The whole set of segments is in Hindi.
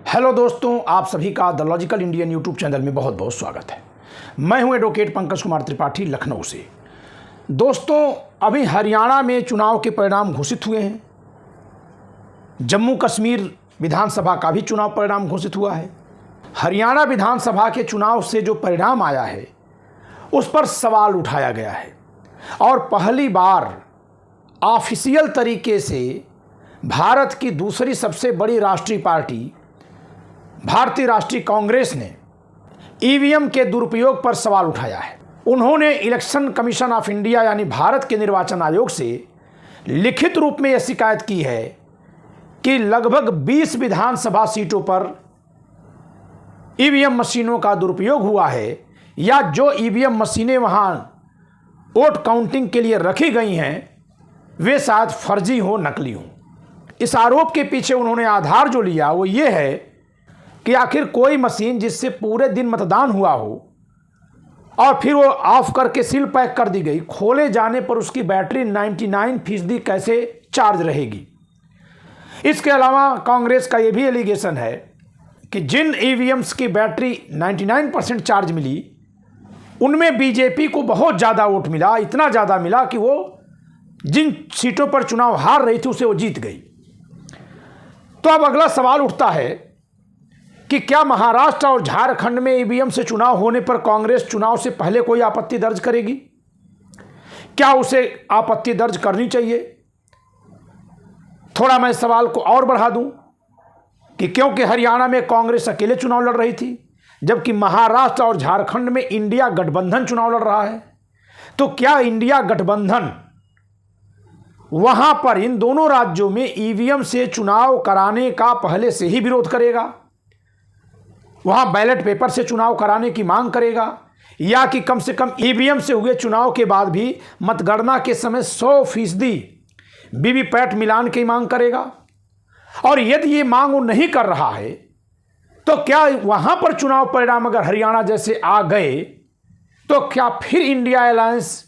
हेलो दोस्तों, आप सभी का the logical Indian YouTube channel में बहुत बहुत स्वागत है। मैं हूं एडवोकेट पंकज कुमार त्रिपाठी, लखनऊ से। दोस्तों, अभी हरियाणा में चुनाव के परिणाम घोषित हुए हैं। जम्मू कश्मीर विधानसभा का भी चुनाव परिणाम घोषित हुआ है। हरियाणा विधानसभा के चुनाव से जो परिणाम आया है उस पर सवाल उठाया गया है और पहली बार ऑफिशियल तरीके से भारत की दूसरी सबसे बड़ी राष्ट्रीय पार्टी भारतीय राष्ट्रीय कांग्रेस ने ईवीएम के दुरुपयोग पर सवाल उठाया है। उन्होंने इलेक्शन कमीशन ऑफ इंडिया यानी भारत के निर्वाचन आयोग से लिखित रूप में यह शिकायत की है कि लगभग 20 विधानसभा सीटों पर ईवीएम मशीनों का दुरुपयोग हुआ है या जो ईवीएम मशीनें वहां वोट काउंटिंग के लिए रखी गई हैं वे शायद फर्जी हो, नकली हो। इस आरोप के पीछे उन्होंने आधार जो लिया वो ये है कि आखिर कोई मशीन जिससे पूरे दिन मतदान हुआ हो और फिर वो ऑफ करके सील पैक कर दी गई, खोले जाने पर उसकी बैटरी 99% कैसे चार्ज रहेगी। इसके अलावा कांग्रेस का ये भी एलिगेशन है कि जिन ईवीएम्स की बैटरी 99% चार्ज मिली उनमें बीजेपी को बहुत ज़्यादा वोट मिला, इतना ज़्यादा मिला कि वो जिन सीटों पर चुनाव हार रही थी उसे वो जीत गई। तो अब अगला सवाल उठता है कि क्या महाराष्ट्र और झारखंड में ईवीएम से चुनाव होने पर कांग्रेस चुनाव से पहले कोई आपत्ति दर्ज करेगी? क्या उसे आपत्ति दर्ज करनी चाहिए? थोड़ा मैं सवाल को और बढ़ा दूं कि क्योंकि हरियाणा में कांग्रेस अकेले चुनाव लड़ रही थी जबकि महाराष्ट्र और झारखंड में इंडिया गठबंधन चुनाव लड़ रहा है, तो क्या इंडिया गठबंधन वहां पर इन दोनों राज्यों में ईवीएम से चुनाव कराने का पहले से ही विरोध करेगा, वहां बैलेट पेपर से चुनाव कराने की मांग करेगा, या कि कम से कम ईवीएम से हुए चुनाव के बाद भी मतगणना के समय 100% वीवीपैट मिलान की मांग करेगा? और यदि ये मांग वो नहीं कर रहा है तो क्या वहां पर चुनाव परिणाम अगर हरियाणा जैसे आ गए तो क्या फिर इंडिया अलायंस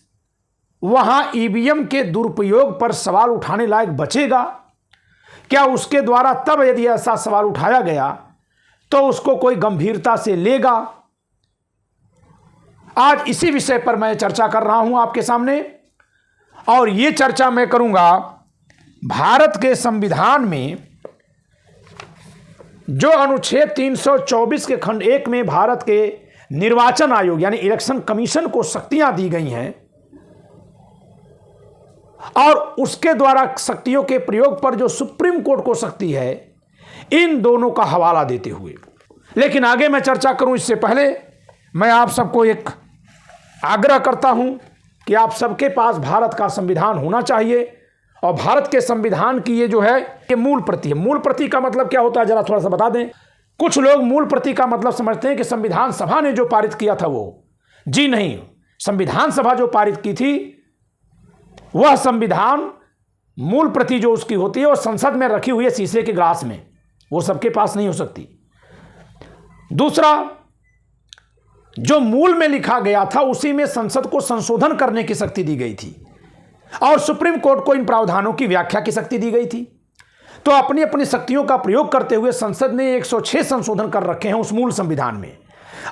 वहां ईवीएम के दुरुपयोग पर सवाल उठाने लायक बचेगा? क्या उसके द्वारा तब यदि ऐसा सवाल उठाया गया तो उसको कोई गंभीरता से लेगा? आज इसी विषय पर मैं चर्चा कर रहा हूं आपके सामने, और ये चर्चा मैं करूंगा भारत के संविधान में जो अनुच्छेद 324 के खंड 1 में भारत के निर्वाचन आयोग यानी इलेक्शन कमीशन को शक्तियां दी गई हैं और उसके द्वारा शक्तियों के प्रयोग पर जो सुप्रीम कोर्ट को शक्ति है, इन दोनों का हवाला देते हुए। लेकिन आगे मैं चर्चा करूं इससे पहले मैं आप सबको एक आग्रह करता हूं कि आप सबके पास भारत का संविधान होना चाहिए और भारत के संविधान की ये जो है ये मूल प्रति है। मूल प्रति का मतलब क्या होता है जरा थोड़ा सा बता दें। कुछ लोग मूल प्रति का मतलब समझते हैं कि संविधान सभा ने जो पारित किया था वो, जी नहीं, संविधान सभा जो पारित की थी वह संविधान मूल प्रति जो उसकी होती है वो संसद में रखी हुई है शीशे के ग्लास में, वो सबके पास नहीं हो सकती। दूसरा, जो मूल में लिखा गया था उसी में संसद को संशोधन करने की शक्ति दी गई थी और सुप्रीम कोर्ट को इन प्रावधानों की व्याख्या की शक्ति दी गई थी। तो अपनी अपनी शक्तियों का प्रयोग करते हुए संसद ने 106 संशोधन कर रखे हैं उस मूल संविधान में,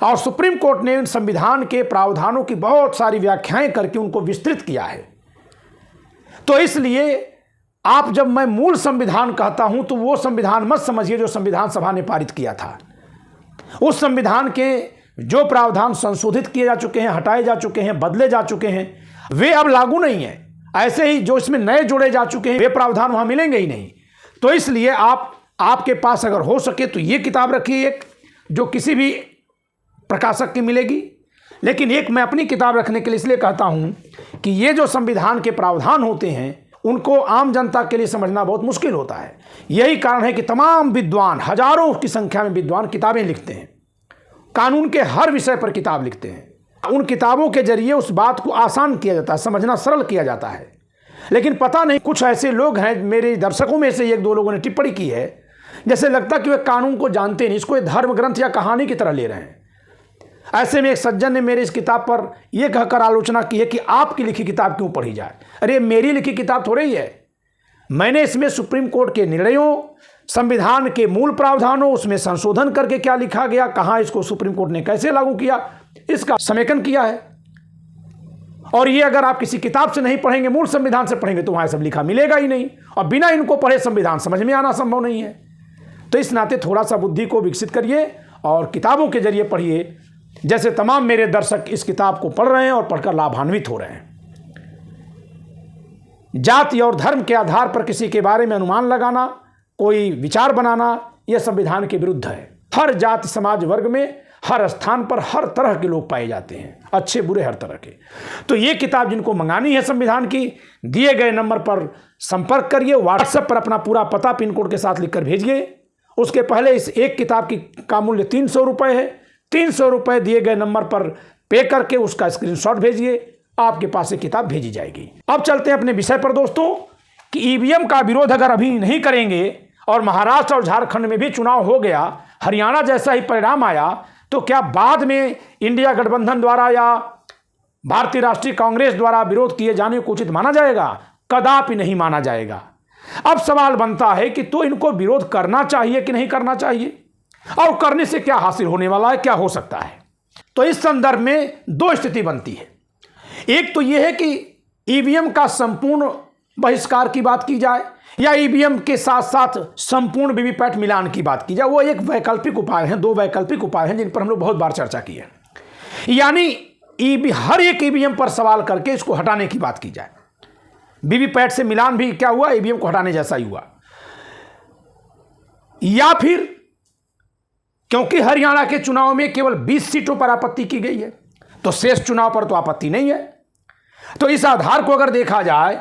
और सुप्रीम कोर्ट ने इन संविधान के प्रावधानों की बहुत सारी व्याख्याएं करके उनको विस्तृत किया है। तो इसलिए आप जब मैं मूल संविधान कहता हूं तो वो संविधान मत समझिए जो संविधान सभा ने पारित किया था। उस संविधान के जो प्रावधान संशोधित किए जा चुके हैं, हटाए जा चुके हैं, बदले जा चुके हैं, वे अब लागू नहीं है। ऐसे ही जो इसमें नए जोड़े जा चुके हैं वे प्रावधान वहां मिलेंगे ही नहीं। तो इसलिए आपके पास अगर हो सके तो ये किताब रखिए एक जो किसी भी प्रकाशक की मिलेगी, लेकिन एक मैं अपनी किताब रखने के लिए इसलिए कहता हूं कि ये जो संविधान के प्रावधान होते हैं उनको आम जनता के लिए समझना बहुत मुश्किल होता है। यही कारण है कि तमाम विद्वान, हजारों की संख्या में विद्वान किताबें लिखते हैं, कानून के हर विषय पर किताब लिखते हैं। उन किताबों के जरिए उस बात को आसान किया जाता है, समझना सरल किया जाता है। लेकिन पता नहीं कुछ ऐसे लोग हैं, मेरे दर्शकों में से एक दो लोगों ने टिप्पणी की है, जैसे लगता कि वे कानून को जानते नहीं, इसको धर्म ग्रंथ या कहानी की तरह ले रहे हैं। ऐसे में एक सज्जन ने मेरे इस किताब पर यह कहकर आलोचना की है कि आपकी लिखी किताब क्यों पढ़ी जाए। अरे मेरी लिखी किताब थोड़ी ही है, मैंने इसमें सुप्रीम कोर्ट के निर्णयों, संविधान के मूल प्रावधानों, उसमें संशोधन करके क्या लिखा गया, कहाँ इसको सुप्रीम कोर्ट ने कैसे लागू किया, इसका समेकन किया है। और ये अगर आप किसी किताब से नहीं पढ़ेंगे, मूल संविधान से पढ़ेंगे, तो वहाँ सब लिखा मिलेगा ही नहीं। और बिना इनको पढ़े संविधान समझ में आना संभव नहीं है। तो इस नाते थोड़ा सा बुद्धि को विकसित करिए और किताबों के जरिए पढ़िए, जैसे तमाम मेरे दर्शक इस किताब को पढ़ रहे हैं और पढ़कर लाभान्वित हो रहे हैं। जाति और धर्म के आधार पर किसी के बारे में अनुमान लगाना, कोई विचार बनाना, यह संविधान के विरुद्ध है। हर जाति समाज वर्ग में, हर स्थान पर हर तरह के लोग पाए जाते हैं, अच्छे बुरे हर तरह के। तो ये किताब जिनको मंगानी है संविधान की, दिए गए नंबर पर संपर्क करिए। व्हाट्सएप पर अपना पूरा पता पिन कोड के साथ लिखकर भेजिए। उसके पहले इस एक किताब का मूल्य 300 रुपये है। 300 रुपये दिए गए नंबर पर पे करके उसका स्क्रीनशॉट भेजिए, आपके पास एक किताब भेजी जाएगी। अब चलते हैं अपने विषय पर दोस्तों, कि ईवीएम का विरोध अगर अभी नहीं करेंगे और महाराष्ट्र और झारखंड में भी चुनाव हो गया, हरियाणा जैसा ही परिणाम आया, तो क्या बाद में इंडिया गठबंधन द्वारा या भारतीय राष्ट्रीय कांग्रेस द्वारा विरोध किए जाने को उचित माना जाएगा? कदापि नहीं माना जाएगा। अब सवाल बनता है कि तो इनको विरोध करना चाहिए कि नहीं करना चाहिए, और करने से क्या हासिल होने वाला है, क्या हो सकता है। तो इस संदर्भ में दो स्थिति बनती है। एक तो यह है कि ईवीएम का संपूर्ण बहिष्कार की बात की जाए, या ईवीएम के साथ साथ संपूर्ण वीवीपैट मिलान की बात की जाए। वो एक वैकल्पिक उपाय है, दो वैकल्पिक उपाय हैं जिन पर हम लोग बहुत बार चर्चा की है। यानी हर एक ईवीएम पर सवाल करके इसको हटाने की बात की जाए। वीवीपैट से मिलान भी क्या हुआ, ईवीएम को हटाने जैसा ही हुआ। या फिर क्योंकि हरियाणा के चुनाव में केवल 20 सीटों पर आपत्ति की गई है, तो शेष चुनाव पर तो आपत्ति नहीं है। तो इस आधार को अगर देखा जाए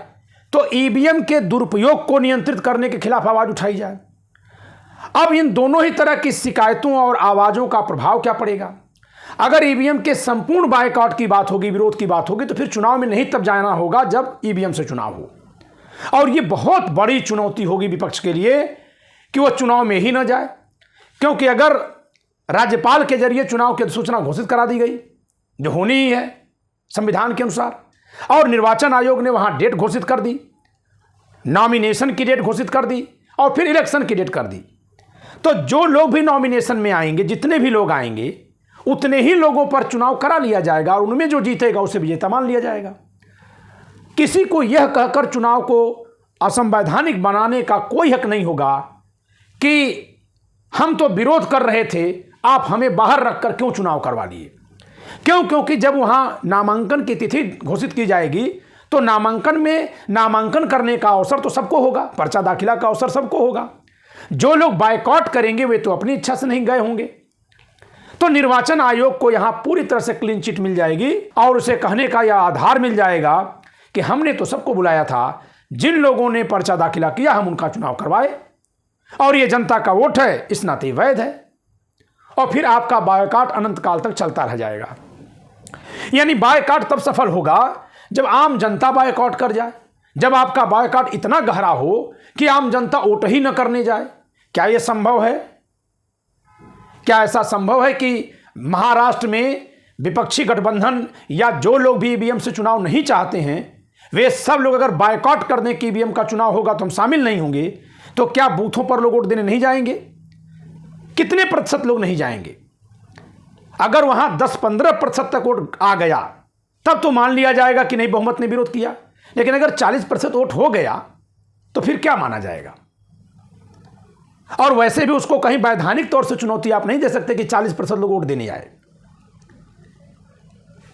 तो ईवीएम के दुरुपयोग को नियंत्रित करने के खिलाफ आवाज उठाई जाए। अब इन दोनों ही तरह की शिकायतों और आवाजों का प्रभाव क्या पड़ेगा? अगर ईवीएम के संपूर्ण बायकॉट की बात होगी, विरोध की बात होगी, तो फिर चुनाव में नहीं तब जाना होगा जब ईवीएम से चुनाव हो। और यह बहुत बड़ी चुनौती होगी विपक्ष के लिए कि वह चुनाव में ही न जाए, क्योंकि अगर राज्यपाल के जरिए चुनाव की अधिसूचना घोषित करा दी गई, जो होनी ही है संविधान के अनुसार, और निर्वाचन आयोग ने वहां डेट घोषित कर दी, नॉमिनेशन की डेट घोषित कर दी, और फिर इलेक्शन की डेट कर दी, तो जो लोग भी नॉमिनेशन में आएंगे, जितने भी लोग आएंगे, उतने ही लोगों पर चुनाव करा लिया जाएगा और उनमें जो जीतेगा उसे विजेता मान लिया जाएगा। किसी को यह कहकर चुनाव को असंवैधानिक बनाने का कोई हक नहीं होगा कि हम तो विरोध कर रहे थे, आप हमें बाहर रखकर क्यों चुनाव करवा लिए। क्यों? क्योंकि जब वहां नामांकन की तिथि घोषित की जाएगी तो नामांकन में नामांकन करने का अवसर तो सबको होगा, पर्चा दाखिला का अवसर सबको होगा। जो लोग बायकॉट करेंगे वे तो अपनी इच्छा से नहीं गए होंगे। तो निर्वाचन आयोग को यहां पूरी तरह से क्लीन चिट मिल जाएगी और उसे कहने का यह आधार मिल जाएगा कि हमने तो सबको बुलाया था, जिन लोगों ने पर्चा दाखिला किया हम उनका चुनाव करवाए, और यह जनता का वोट है, इस नाते वैध है। और फिर आपका बायकॉट अनंत काल तक चलता रह जाएगा। यानी बायकॉट तब सफल होगा जब आम जनता बायकॉट कर जाए, जब आपका बायकॉट इतना गहरा हो कि आम जनता वोट ही न करने जाए। क्या यह संभव है? क्या ऐसा संभव है कि महाराष्ट्र में विपक्षी गठबंधन या जो लोग भी ईवीएम से चुनाव नहीं चाहते हैं, वे सब लोग अगर बायकॉट करने की ईवीएम का चुनाव होगा तो हम शामिल नहीं होंगे, तो क्या बूथों पर लोग वोट देने नहीं जाएंगे? कितने प्रतिशत लोग नहीं जाएंगे? अगर वहां 10-15% तक वोट आ गया तब तो मान लिया जाएगा कि नहीं, बहुमत ने विरोध किया। लेकिन अगर 40% वोट हो गया तो फिर क्या माना जाएगा? और वैसे भी उसको कहीं वैधानिक तौर से चुनौती आप नहीं दे सकते कि 40% लोग वोट देने आए।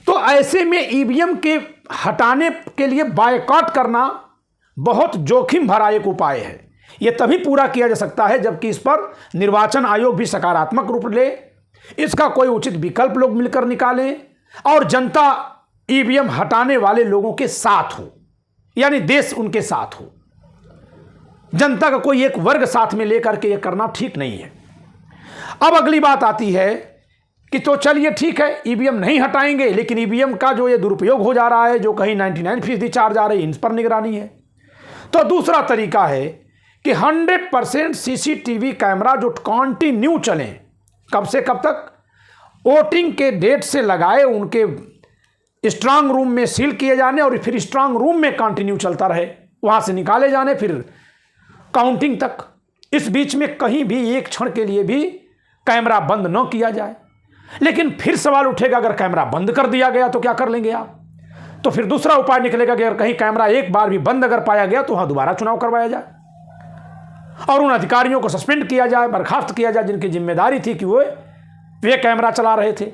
तो ऐसे में ईवीएम के हटाने के लिए बायकॉट करना बहुत जोखिम भरा एक उपाय है। यह तभी पूरा किया जा सकता है जबकि इस पर निर्वाचन आयोग भी सकारात्मक रूप ले, इसका कोई उचित विकल्प लोग मिलकर निकालें और जनता ईवीएम हटाने वाले लोगों के साथ हो, यानी देश उनके साथ हो। जनता का कोई एक वर्ग साथ में लेकर के यह करना ठीक नहीं है। अब अगली बात आती है कि तो चलिए ठीक है, ईवीएम नहीं हटाएंगे, लेकिन ईवीएम का जो ये दुरुपयोग हो जा रहा है, जो कहीं 99% चार्ज आ रही है, इन पर निगरानी है। तो दूसरा तरीका है कि 100% सीसीटीवी कैमरा जो कंटिन्यू चलें, कब से कब तक? वोटिंग के डेट से लगाए उनके स्ट्रांग रूम में सील किए जाने और फिर स्ट्रांग रूम में कंटिन्यू चलता रहे, वहां से निकाले जाने फिर काउंटिंग तक। इस बीच में कहीं भी एक क्षण के लिए भी कैमरा बंद न किया जाए। लेकिन फिर सवाल उठेगा, अगर कैमरा बंद कर दिया गया तो क्या कर लेंगे आप? तो फिर दूसरा उपाय निकलेगा कि अगर कहीं कैमरा एक बार भी बंद अगर पाया गया तो वहां दोबारा चुनाव करवाया जाए और उन अधिकारियों को सस्पेंड किया जाए, बर्खास्त किया जाए जिनकी जिम्मेदारी थी कि वे कैमरा चला रहे थे।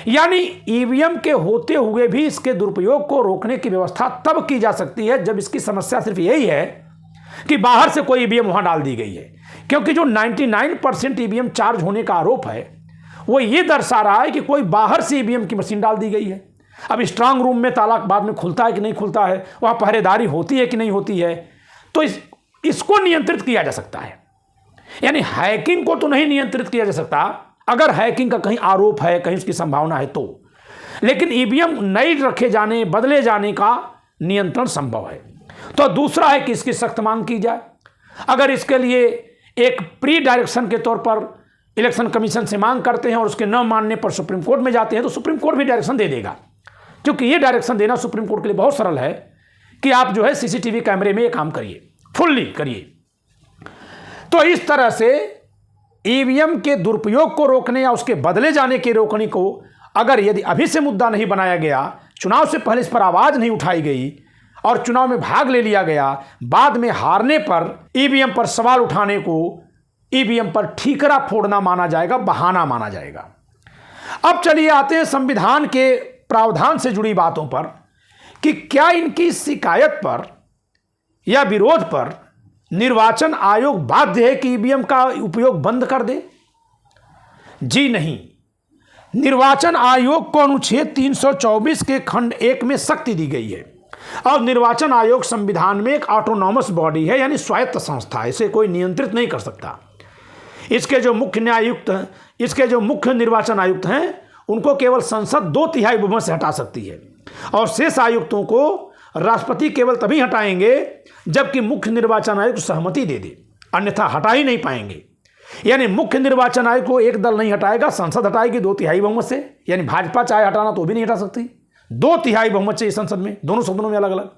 यानी ईवीएम के होते हुए भी इसके दुरुपयोग को रोकने की व्यवस्था तब की जा सकती है जब इसकी समस्या सिर्फ यही है कि बाहर से कोई ईवीएम वहां डाल दी गई है। क्योंकि जो 99% ईवीएम चार्ज होने का आरोप है वो ये दर्शा रहा है कि कोई बाहर से ईवीएम की मशीन डाल दी गई है। अब स्ट्रांग रूम में ताला बाद में खुलता है कि नहीं खुलता है, वहां पहरेदारी होती है कि नहीं होती है, तो इसको नियंत्रित किया जा सकता है। यानी हैकिंग को तो नहीं नियंत्रित किया जा सकता, अगर हैकिंग का कहीं आरोप है, कहीं उसकी संभावना है तो, लेकिन ईवीएम नई रखे जाने, बदले जाने का नियंत्रण संभव है। तो दूसरा है कि इसकी सख्त मांग की जाए। अगर इसके लिए एक प्री डायरेक्शन के तौर पर इलेक्शन कमीशन से मांग करते हैं और उसके न मानने पर सुप्रीम कोर्ट में जाते हैं तो सुप्रीम कोर्ट भी डायरेक्शन दे देगा, क्योंकि ये डायरेक्शन देना सुप्रीम कोर्ट के लिए बहुत सरल है कि आप जो है सीसीटीवी कैमरे में ये काम करिए, फुल्ली करिए। तो इस तरह से ईवीएम के दुरुपयोग को रोकने या उसके बदले जाने के रोकने को अगर यदि अभी से मुद्दा नहीं बनाया गया, चुनाव से पहले इस पर आवाज नहीं उठाई गई और चुनाव में भाग ले लिया गया, बाद में हारने पर ईवीएम पर सवाल उठाने को ईवीएम पर ठीकरा फोड़ना माना जाएगा, बहाना माना जाएगा। अब चलिए आते हैं संविधान के प्रावधान से जुड़ी बातों पर कि क्या इनकी शिकायत पर या विरोध पर निर्वाचन आयोग बाध्य है कि ईवीएम का उपयोग बंद कर दे? जी नहीं। निर्वाचन आयोग को अनुच्छेद 324 के खंड 1 में शक्ति दी गई है और निर्वाचन आयोग संविधान में एक ऑटोनॉमस बॉडी है, यानी स्वायत्त संस्था है, इसे कोई नियंत्रित नहीं कर सकता। इसके जो मुख्य निर्वाचन आयुक्त हैं उनको केवल संसद 2/3 बहुमत से हटा सकती है और शेष आयुक्तों को राष्ट्रपति केवल तभी हटाएंगे जबकि मुख्य निर्वाचन आयोग सहमति दे दे, अन्यथा हटा ही नहीं पाएंगे। यानी मुख्य निर्वाचन आयोग को एक दल नहीं हटाएगा, संसद हटाएगी 2/3 बहुमत से, यानी भाजपा चाहे हटाना तो भी नहीं हटा सकती, 2/3 बहुमत से संसद में, दोनों सदनों में अलग अलग।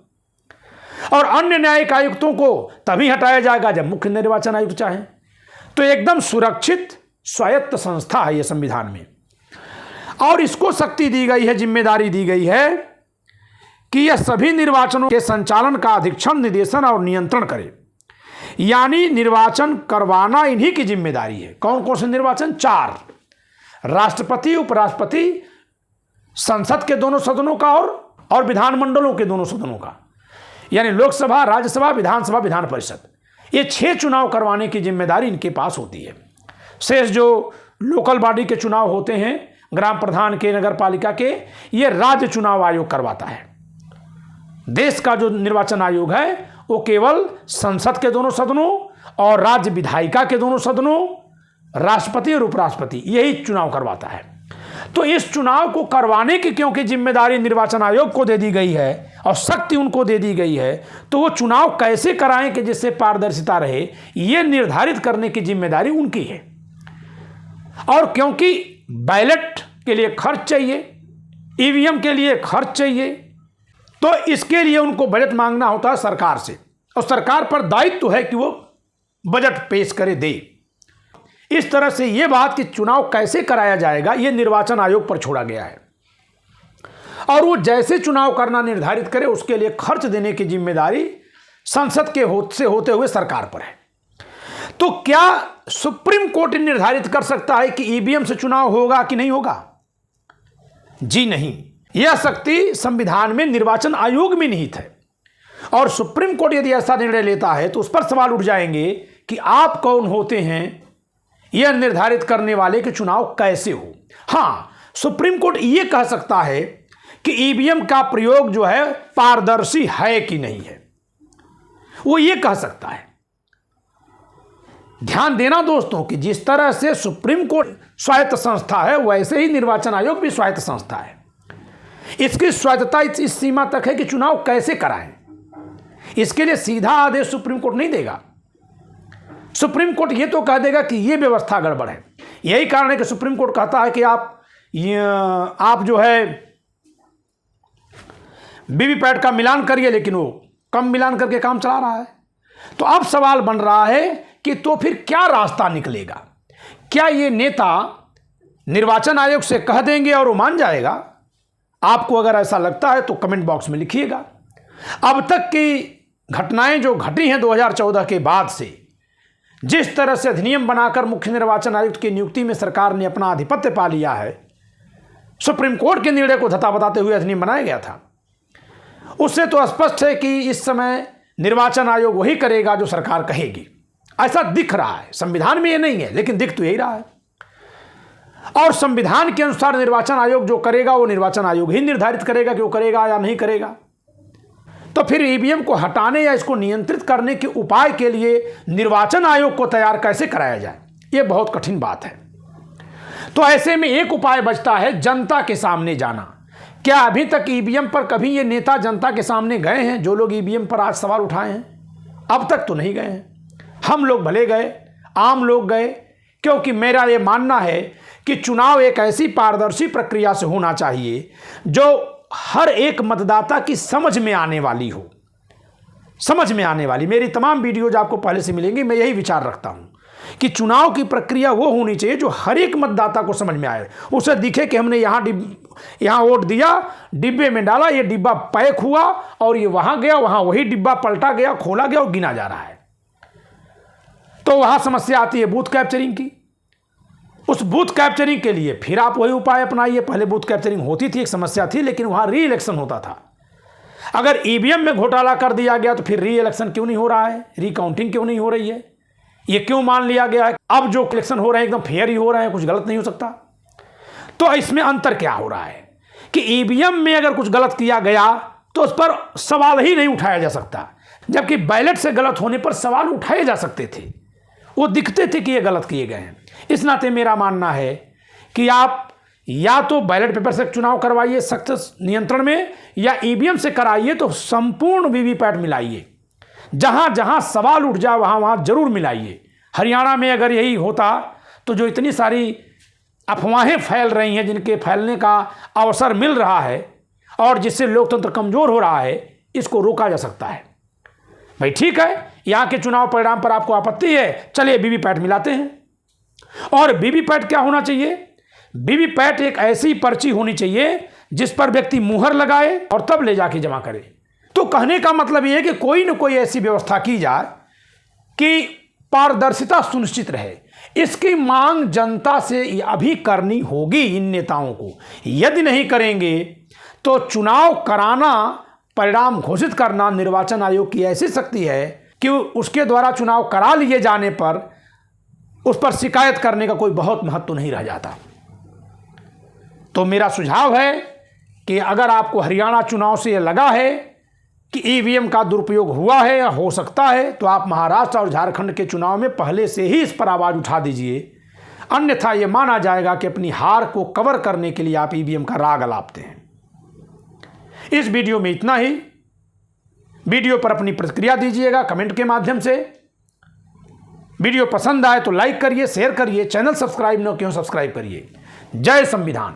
और अन्य न्यायिक आयुक्तों को तभी हटाया जाएगा जब मुख्य निर्वाचन आयुक्त चाहे। तो एकदम सुरक्षित स्वायत्त संस्था है यह संविधान में और इसको शक्ति दी गई है, जिम्मेदारी दी गई है कि यह सभी निर्वाचनों के संचालन का अधीक्षण, निर्देशन और नियंत्रण करे। यानी निर्वाचन करवाना इन्हीं की जिम्मेदारी है। कौन कौन से निर्वाचन? 4, राष्ट्रपति, उपराष्ट्रपति, संसद के दोनों सदनों का और विधानमंडलों के दोनों सदनों का, यानी लोकसभा, राज्यसभा, विधानसभा, विधान परिषद। ये 6 चुनाव करवाने की जिम्मेदारी इनके पास होती है। शेष जो लोकल बॉडी के चुनाव होते हैं, ग्राम प्रधान के, नगर पालिका के, ये राज्य चुनाव आयोग करवाता है। देश का जो निर्वाचन आयोग है वो केवल संसद के दोनों सदनों और राज्य विधायिका के दोनों सदनों, राष्ट्रपति और उपराष्ट्रपति, यही चुनाव करवाता है। तो इस चुनाव को करवाने की क्योंकि जिम्मेदारी निर्वाचन आयोग को दे दी गई है और शक्ति उनको दे दी गई है, तो वो चुनाव कैसे कराएं कि जिससे पारदर्शिता रहे, ये निर्धारित करने की जिम्मेदारी उनकी है। और क्योंकि बैलेट के लिए खर्च चाहिए, ईवीएम के लिए खर्च चाहिए, तो इसके लिए उनको बजट मांगना होता है सरकार से और सरकार पर दायित्व है कि वो बजट पेश करे, दे। इस तरह से ये बात कि चुनाव कैसे कराया जाएगा ये निर्वाचन आयोग पर छोड़ा गया है और वो जैसे चुनाव करना निर्धारित करे उसके लिए खर्च देने की जिम्मेदारी संसद के से होते हुए सरकार पर है। तो क्या सुप्रीम कोर्ट निर्धारित कर सकता है कि ईवीएम से चुनाव होगा कि नहीं होगा? जी नहीं। यह शक्ति संविधान में निर्वाचन आयोग में निहित है और सुप्रीम कोर्ट यदि ऐसा निर्णय लेता है तो उस पर सवाल उठ जाएंगे कि आप कौन होते हैं यह निर्धारित करने वाले कि चुनाव कैसे हो। हां, सुप्रीम कोर्ट यह कह सकता है कि ईवीएम का प्रयोग जो है पारदर्शी है कि नहीं है, वो ये कह सकता है। ध्यान देना दोस्तों कि जिस तरह से सुप्रीम कोर्ट स्वायत्त संस्था है वैसे ही निर्वाचन आयोग भी स्वायत्त संस्था है। इसकी स्वायत्तता इस सीमा तक है कि चुनाव कैसे कराएं, इसके लिए सीधा आदेश सुप्रीम कोर्ट नहीं देगा। सुप्रीम कोर्ट ये तो कह देगा कि ये व्यवस्था गड़बड़ है। यही कारण है कि सुप्रीम कोर्ट कहता है कि आप जो है वीवीपैट का मिलान करिए, लेकिन वो कम मिलान करके काम चला रहा है। तो अब सवाल बन रहा है कि तो फिर क्या रास्ता निकलेगा। क्या ये नेता निर्वाचन आयोग से कह देंगे और वो मान जाएगा? आपको अगर ऐसा लगता है तो कमेंट बॉक्स में लिखिएगा। अब तक की घटनाएं जो घटी हैं 2014 के बाद से, जिस तरह से अधिनियम बनाकर मुख्य निर्वाचन आयुक्त की नियुक्ति में सरकार ने अपना आधिपत्य पा लिया है, सुप्रीम कोर्ट के निर्णय को धता बताते हुए अधिनियम बनाया गया था, उससे तो स्पष्ट है कि इस समय निर्वाचन आयोग वही करेगा जो सरकार कहेगी। ऐसा दिख रहा है, संविधान में ये नहीं है लेकिन दिख तो यही रहा है। और संविधान के अनुसार निर्वाचन आयोग जो करेगा वो निर्वाचन आयोग ही निर्धारित करेगा कि वो करेगा या नहीं करेगा। तो फिर ईवीएम को हटाने या इसको नियंत्रित करने के उपाय के लिए निर्वाचन आयोग को तैयार कैसे कराया जाए, ये बहुत कठिन बात है। तो ऐसे में एक उपाय बचता है, जनता के सामने जाना। क्या अभी तक ईवीएम पर कभी ये नेता जनता के सामने गए हैं? जो लोग ईवीएम पर आज सवाल उठाए हैं, अब तक तो नहीं गए हैं। हम लोग भले गए, आम लोग गए, क्योंकि मेरा ये मानना है कि चुनाव एक ऐसी पारदर्शी प्रक्रिया से होना चाहिए जो हर एक मतदाता की समझ में आने वाली हो। समझ में आने वाली, मेरी तमाम वीडियोज आपको पहले से मिलेंगी। मैं यही विचार रखता हूं कि चुनाव की प्रक्रिया वो होनी चाहिए जो हर एक मतदाता को समझ में आए, उसे दिखे कि हमने यहाँ वोट दिया, डिब्बे में डाला, ये डिब्बा पैक हुआ और ये वहां गया, वहां वही डिब्बा पलटा गया, खोला गया और गिना जा रहा है। तो वहां समस्या आती है बूथ कैप्चरिंग की। उस बूथ कैप्चरिंग के लिए फिर आप वही उपाय अपनाइए। पहले बूथ कैप्चरिंग होती थी, एक समस्या थी, लेकिन वहां री इलेक्शन होता था। अगर ईवीएम में घोटाला कर दिया गया तो फिर री इलेक्शन क्यों नहीं हो रहा है, रीकाउंटिंग क्यों नहीं हो रही है, ये क्यों मान लिया गया है अब जो इलेक्शन हो रहे हैं एकदम फेयर ही हो रहे हैं, कुछ गलत नहीं हो सकता? तो इसमें अंतर क्या हो रहा है कि ईवीएम में अगर कुछ गलत किया गया तो उस पर सवाल ही नहीं उठाया जा सकता, जबकि बैलेट से गलत होने पर सवाल उठाए जा सकते थे, वो दिखते थे कि ये गलत किए गए हैं। इस नाते मेरा मानना है कि आप या तो बैलेट पेपर से चुनाव करवाइए सख्त नियंत्रण में, या ईवीएम से कराइए तो संपूर्ण वीवीपैट मिलाइए। जहां जहां सवाल उठ जाए वहां वहां जरूर मिलाइए। हरियाणा में अगर यही होता तो जो इतनी सारी अफवाहें फैल रही हैं, जिनके फैलने का अवसर मिल रहा है और जिससे लोकतंत्र कमजोर हो रहा है, इसको रोका जा सकता है। भाई ठीक है, यहाँ के चुनाव परिणाम पर आपको आपत्ति है, चलिए वीवीपैट मिलाते हैं। और वीवीपैट क्या होना चाहिए? वीवीपैट एक ऐसी पर्ची होनी चाहिए जिस पर व्यक्ति मुहर लगाए और तब ले जाके जमा करे। तो कहने का मतलब यह है कि कोई न कोई ऐसी व्यवस्था की जाए कि पारदर्शिता सुनिश्चित रहे। इसकी मांग जनता से अभी करनी होगी इन नेताओं को। यदि नहीं करेंगे तो चुनाव कराना, परिणाम घोषित करना निर्वाचन आयोग की ऐसी शक्ति है कि उसके द्वारा चुनाव करा लिए जाने पर उस पर शिकायत करने का कोई बहुत महत्व नहीं रह जाता। तो मेरा सुझाव है कि अगर आपको हरियाणा चुनाव से यह लगा है कि ईवीएम का दुरुपयोग हुआ है या हो सकता है, तो आप महाराष्ट्र और झारखंड के चुनाव में पहले से ही इस पर आवाज उठा दीजिए। अन्यथा यह माना जाएगा कि अपनी हार को कवर करने के लिए आप ईवीएम का राग अलापते हैं। इस वीडियो में इतना ही। वीडियो पर अपनी प्रतिक्रिया दीजिएगा कमेंट के माध्यम से। वीडियो पसंद आए तो लाइक करिए, शेयर करिए, चैनल सब्सक्राइब न क्यों सब्सक्राइब करिए। जय संविधान।